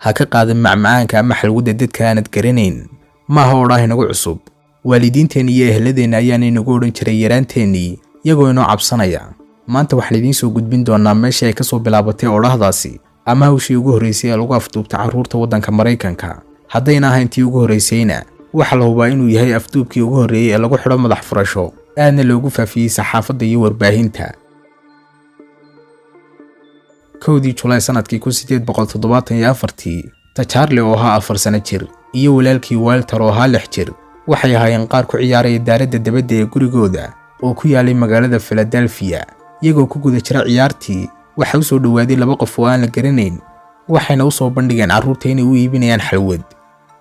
ha ka qaadan macmacaanka ama xalwada dadka aanad garanayn. maaha odhaah inagu cusub. waalidiinteen iyo ehladeenna ayaana inagu odhan jiray yaraanteennii iyagoo inoo cabsanaya. maanta waxaan idiin soo gudbin doonaa meeshii ay ka soo bilaabatay odhahdaasi ama hawshii ugu horreysay ee lagu afduubta carruurta waddanka Maraykanka. haddayna ahayn tii ugu horreysayna waxa la hubaa inuu yahay afduubkii ugu horreeyay ee lagu xidho madax furasho aadna loogu faafiyey saxaafadda iyo warbaahinta. 1 July sanadkii 1874 Charlie oo ahaa 4 sano jir iyo walaalkii Walter oo ahaa 6 jir waxay ahaayeen qaar ku ciyaaraya daaradda dabadda ee gurigooda oo ku yaalay magaalada Philadelphia. iyagoo ku guda jira ciyaartii waxa u soo dhawaaday 2 qof oo aan la garanayn waxayna u soo bandhigeen carruurta inay u iibinayaan xalwad.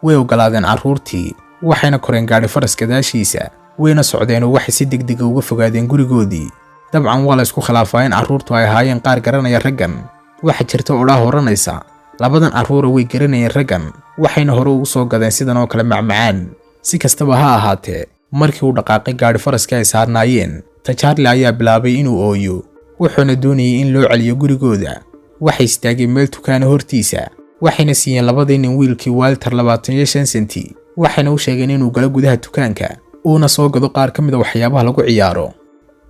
way ogolaadeen carruurtii waxayna koreen gaari faras gadaashiisa wayna socdeen oo waxay si degdeg uga fogaadeen gurigoodii. dabcan waa la isku khilaafay in carruurtu ay ahaayeen qaar garanaya raggan. waxa jirta odhaah horanaysa labadan carruur way garanayeen raggan waxayna hore ugu soo gadeen sidan oo kale macmacaan. si kastaba ha ahaatee markii uu dhaqaaqay gaari faraska ay saarnaayeen Charlie ayaa bilaabay inuu ooyo wuxuuna doonayay in loo celiyo gurigooda. waxay istaageen meel dukaana hortiisa waxayna siiyeen labadii nin wiilkii Walter 25 senti waxayna u sheegeen inuu galo gudaha dukaanka uuna soo gado qaar ka mid ah waxyaabaha lagu ciyaaro.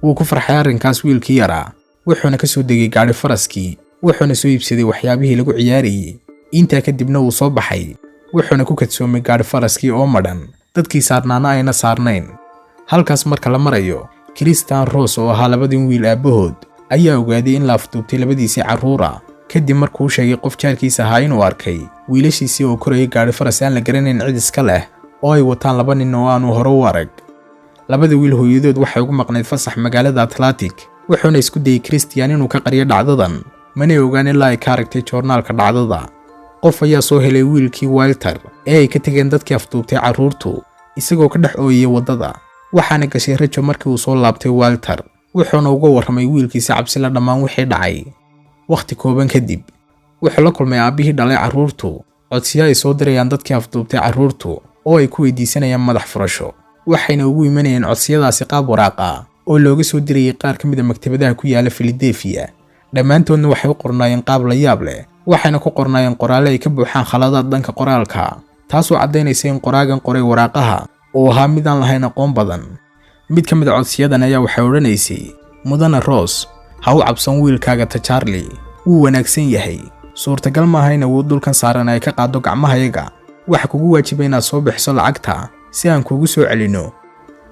wuu ku farxay arrinkaas wiilkii yaraa wuxuuna ka soo degay gaari faraskii wuxuuna soo iibsaday waxyaabihii lagu ciyaarayay. intaa kadibna wuu soo baxay wuxuuna ku kadsoomay gaari faraskii oo madhan dadkii saarnaana ayna saarnayn. halkaas marka la marayo Christian Ross oo ahaa labadii wiil aabahood ayaa ogaaday in la afduubtay labadiisii carruura kadib markuu sheegay qof jaarkiisa ahaa inuu arkay wiilashiisii oo korayay gaari faras aan la garanayn cid iska leh oo ay wataan 2 nin oo aanu hore u arag. labada wiil hooyadood waxay ugu maqnayd fasax magaalada Atlantic wuxuuna isku dayay Christian inuu ka qariyo dhacdadan mana ogaan ilaa ay ka aragtay joornaalka dhacdada. qof ayaa soo helay wiilkii Walter ee ay ka tageen dadkii afduubtay carruurtu isagoo ka dhex ooyay wadada. waxaana gashay rajo markii uu soo laabtay Walter wuxuuna uga warramay wiilkiisa cabsi la dhammaan wixii dhacay. waqti kooban kadib wuxuu la kulmay aabihii dhalay carruurtu codsiyo ay soo dirayaan dadkii afduubtay carruurtu oo ay ku weydiisanayaan madax furasho. waxayna ugu imanayeen codsiyadaasi qaab waraaq ah oo looga soo dirayay qaar ka mid ah maktabadaha ku yaala Philadelphia. dhammaantoodna waxay u qornaayeen qaab la yaab leh waxayna ku qornaayeen qoraalle ay ka buuxaan khaladaad dhanka qoraalka taasoo caddaynaysa in qoraagan qoray waraaqaha oo ahaa mid aan lahayn aqoon badan. mid ka mid ah codsiyadan ayaa waxay odhanaysay mudane Ross ha u cabsan wiilkaaga Charlie wuu wanaagsan yahay suurtagal maaha in awood dhulkan saaran ay ka qaado gacmahayaga. waxa kugu waajibay inaad soo bixiso lacagta si aan kugu soo celino.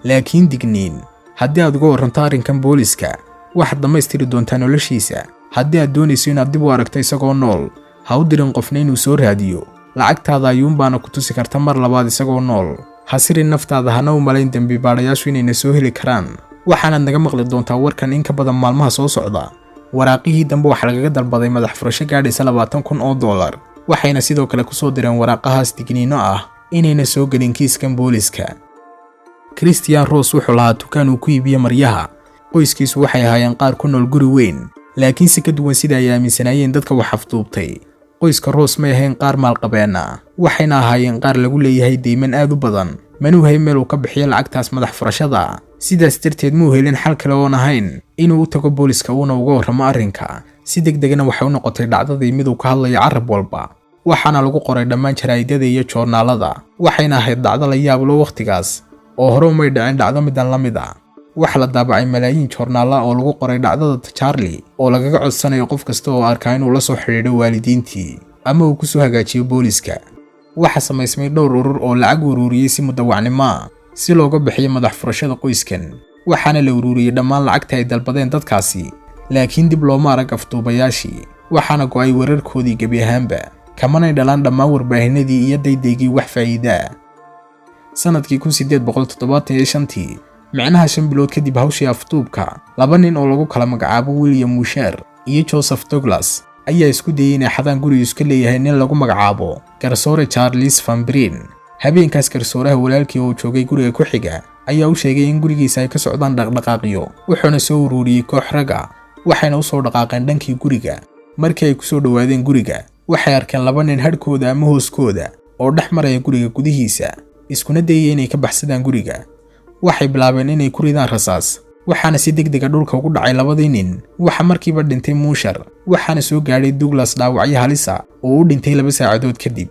laakiin digniin haddii aad uga waranto arrinkan booliska waxaad dhammaystiri doontaa noloshiisa. haddii aad doonayso inaad dib u aragto isagoo nool ha u dirin qofna inuu soo raadiyo. lacagtaada ayuunbaana ku tusi karta mar labaad isagoo nool. ha sirin naftaada hana u malayn dembi baadhayaashu inayna soo heli karaan. waxaanaad naga maqli doontaa warkan in ka badan maalmaha soo socda. waraaqihii dambe waxaa lagaga dalbaday madax furasho gaadhaysa $20,000 waxayna sidoo kale ku soo direen waraaqahaas digniino ah inayna soo gelin kiiskan booliska. Christian Ross wuxuu lahaa dukaan uu ku iibiyo maryaha. qoyskiisu waxay ahaayeen qaar ku nool guri weyn laakiin si ka duwan sida ay aaminsanaayeen dadka wax afduubtay. qoyska Ross ma ahayn qaar maalqabeen ah waxayna ahaayeen qaar lagu leeyahay deyman aad u badan manuu hay meel uu ka bixiyo lacagtaas madax furashada. sidaas darteed muu helin xal kale oo ahayn inuu u tago booliska uuna uga warramo arrinka. si degdegna waxay u noqotay dhacdadii mid uu ka hadlayo carab walba waxaana lagu qoray dhammaan jaraa'idada iyo joornaalada. waxayna ahayd dhacdo la yaab leh waqtigaas oo hore umay dhicin dhacdo midan la mid ah. waxa la daabacay malaayiin joornaala oo lagu qoray dhacdada Charlie oo lagaga codsanayo qof kasta oo arkaa inuu la soo xiriiro waalidiintii ama uu ku soo hagaajiyo booliska. waxa samaysmay dhowr urur oo lacag ururiyay si mudawacnimo ah si looga bixiyo madax furashada qoyskan. waxaana la ururiyay dhammaan lacagta ay dalbadeen dadkaasi laakiin dib looma arag afduubayaashii. waxaana go'ay wararkoodii gebi ahaanba kamanay dhalaan dhammaan warbaahinadii iyo daydaygii wax faa'iida. sanadkii 1875 micnaha 5 bilood kadib hawshii afduubka 2 nin oo lagu kala magacaabo William Musher iyo Joseph Douglas ayaa isku dayay inay xadaan guri iska leeyahay nin lagu magacaabo garsoore Charles Van Breen. habeenkaas garsooraha walaalkii oo joogay guriga ku xiga ayaa u sheegay in gurigiisa ay ka socdaan dhaqdhaqaaqyo wuxuuna soo ururiyay koox raga waxayna u soo dhaqaaqeen dhankii guriga. markii ay ku soo dhawaadeen guriga waxay arkeen 2 nin hadhkooda ama hooskooda oo dhex maraya guriga gudihiisa iskuna dayay inay ka baxsadaan guriga. waxay bilaabeen inay ku ridaan rasaas waxaana si degdeg ah dhulka ugu dhacay labadii nin. Waxa markiiba dhintay Mushar, waxaana soo gaadhay Douglas dhaawacyo halis ah oo u dhintay 2 saacadood kadib.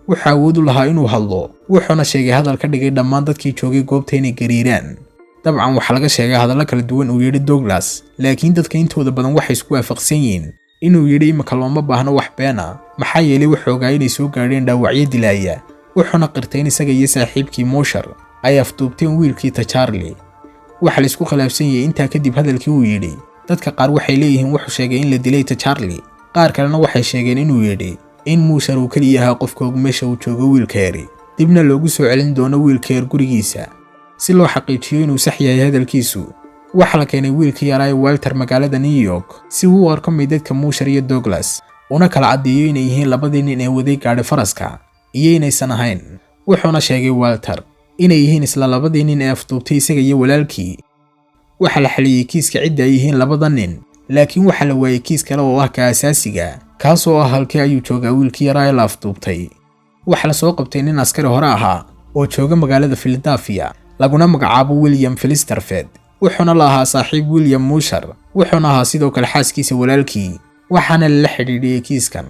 Waxa awood u lahaa inuu hadlo, wuxuuna sheegay hadal ka dhigay dhammaan dadkii joogay goobta inay gariiraan. dabcan waxa laga sheegay hadallo kala duwan uu yiri Douglas, laakiin dadka intooda badan waxay isku waafaqsan yihiin inuu yiri imika looma baahno wax been ah, maxaa yeelay wuxuu ogaa inay soo gaadheen dhaawacyo dilaya. wuxuuna qirtay in isaga iyo saaxiibkii Mushar ay afduubteen wiilkii Charlie. waxa la isku khilaafsan yahay intaa kadib hadalkii uu yiri. dadka qaar waxay leeyihiin wuxuu sheegay in la dilay Charlie, qaar kalena waxay sheegeen inuu yiri in Mushar uu kaliya ahaa qofka og meesha uu joogo wiilkeeri, dibna loogu soo celin doono wiilkeer gurigiisa si loo xaqiijiyo inuu sax yahay hadalkiisu. waxa la keenay wiilkii yaraa Walter magaalada New York si uu u arko meydadka Mushar iyo Douglas, una kala cadeeyo inay yihiin labadii nin ee waday gaadhi faraska iyo inaysan ahayn. wuxuuna sheegay Walter inay yihiin isla labadii nin ee afduubtay isaga iyo walaalkii. waxa la xaliyay kiiska cidda ay yihiin labada nin, laakiin waxa la waayay kiis kale oo ah ka asaasiga, kaasoo ah halkii ayuu joogaa wiilkii yaraa ee la afduubtay. waxa la soo qabtay nin askari hore ahaa oo jooga magaalada Philadelphia, laguna magacaabo William Filisterfeld. wuxuuna la ahaa saaxiib William Mushar, wuxuuna ahaa sidoo kale xaaskiisa walaalkii, waxaana la xidhiidhiyay kiiskan.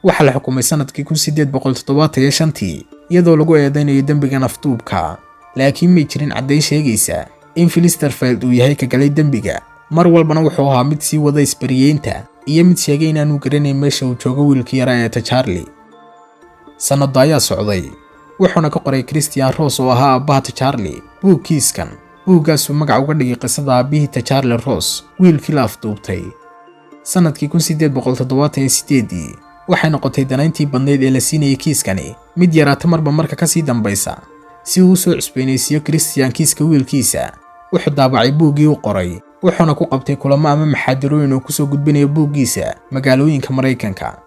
waxa la xukumay sanadkii 1875 iyadoo lagu eedeynayo dambiga afduubka, laakiin ma jirin caddayn sheegaysa in Filisterfeld uu yahay ka galay dambiga. mar walbana wuxuu ahaa mid sii wada isbariyeynta iyo mid sheegay inaanu garanayn meesha uu joogo wiilkii yaraa ee Charlie. sanado ayaa socday, wuxuuna ka qoray Christian Ross oo ahaa aabbaha Charlie buug kiiskan. buuggaasuu magac uga dhigay qisada aabbihii Charlie Ross, wiilkii la afduubtay. sanadkii 1878 waxay noqotay danayntii badneyd ee la siinayay kiiskani mid yaraata marba marka ka sii dambaysa. si uu soo cusboonaysiiyo Christian kiiska wiilkiisa, wuxuu daabacay buuggii uu qoray, wuxuuna ku qabtay kulamo ama maxaadarooyin uu ku soo gudbinayo buuggiisa magaalooyinka Mareykanka.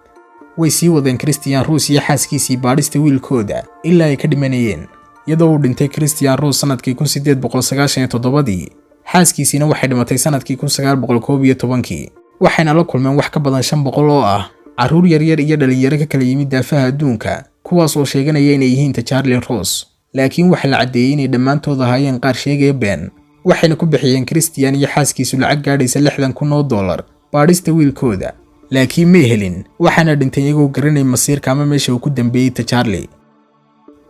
way sii wadeen Christian Ross iyo xaaskiisii baadhista wiilkooda ilaa ay ka dhimanayeen, iyadoo uu dhintay Christian Ross sanadkii 1897. xaaskiisina waxay dhimatay sanadkii 1911. waxayna la kulmeen wax ka badan 500 oo ah caruur yaryar iyo dhalinyaro ka kala yimid daafaha adduunka, kuwaas oo sheeganaya inay yihiin Charlie Ross, laakiin waxa la cadeeyay inay dhammaantood ahaayeen qaar sheegaya been. waxayna ku bixiyeen Christian iyo xaaskiisu lacag gaadhaysa $60,000 baadhista wiilkooda, laakiin ma helin. waxaana dhintay iyagoo garanay masiirka ama meesha uu ku dambeeyay Charlie.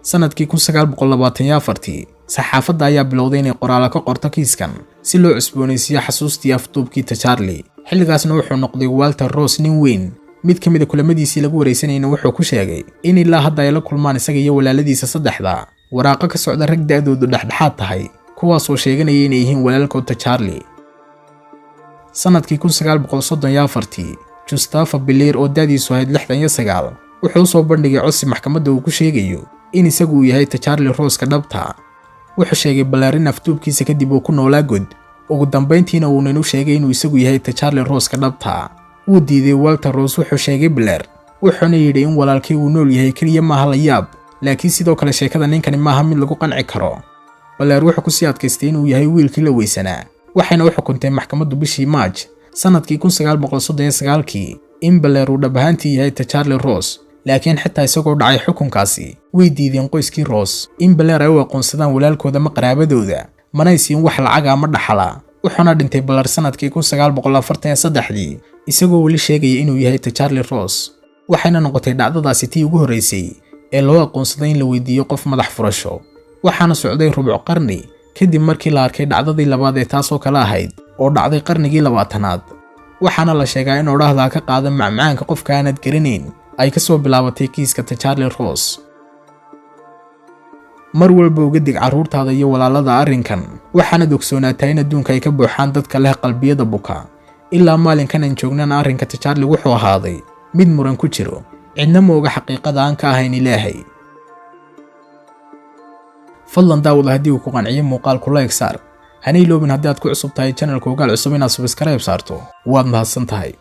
sanadkii 1924 saxaafadda ayaa bilowday inay qoraal ka qorto kiiskan si loo cusboonaysiiyo xasuustii afduubkii Charlie. xilligaasna wuxuu noqday Walter Ross nin weyn. mid ka mid ah kulamadiisii lagu wareysanayna wuxuu ku sheegay in ilaa hadda ay la kulmaan isaga iyo walaaladiisa saddexda waraaqo ka socda rag da'doodu dhexdhexaad tahay, kuwaas oo sheeganaya inay yihiin walaalkood Charlie. sanadkii 1934 Gustav Biller oo da'diisu ahayd 69 wuxuu soo bandhigay codsi maxkamadda uu ku sheegayo in isagu uu yahay Charlie Ross ka dhabta. wuxuu sheegay Biller in afduubkiisa kadib uu ku noolaa god, ugu dambeyntiina uu nin u sheegay inuu isagu yahay Charlie Ross ka dhabta. wuu diiday Walter Ross, wuxuu sheegay Biller, wuxuuna yidhi in walaalkii uu nool yahay kaliya maaha la yaab, laakiin sidoo kale sheekada ninkani maaha mid lagu qanci karo. Biller wuxuu ku sii adkaystay inuu yahay wiilkii la weysanaa, waxayna u xukuntay maxkamaddu bishii March sanadkii 1939 in Biller uu dhab ahaantii yahay Charlie Ross. laakiin xitaa isagoo dhacay xukunkaasi way diideen qoyskii Ross in Biller ay u aqoonsadaan walaalkooda ma qaraabadooda, manay siin wax lacag ama dhaxala. wuxuuna dhintay Biller sanadkii 1943 isagoo weli sheegaya inuu yahay Charlie Ross. waxayna noqotay dhacdadaasi tii ugu horeysay ee loo aqoonsaday in la weydiiyo qof madax furasho. waxaana socday rubuc qarni kadib markii la arkay dhacdadii labaad ee taasoo kale ahayd oo dhacday qarnigii 20aad. waxaana la sheegaa in odhaahda ka qaada macmacaanka qofka aanad garanayn ay ka soo bilaabatay kiiska Charlie Ross. mar walba uga dig caruurtaada iyo walaalada arrinkan, waxaana dogsoonaatay in adduunka ay ka buuxaan dadka leh qalbiyada buka. ilaa maalinkan aan joognana arrinka Charlie wuxuu ahaaday mid muran ku jiro, cidna ma oga xaqiiqada aan ka ahayn Ilaahay. fadlan daawada haddii uu ku qanciyo muuqaalku like saar, hana iloobin haddii aad ku cusub tahay channelka ogaal cusub inaad subscribe saarto. waad mahadsan tahay.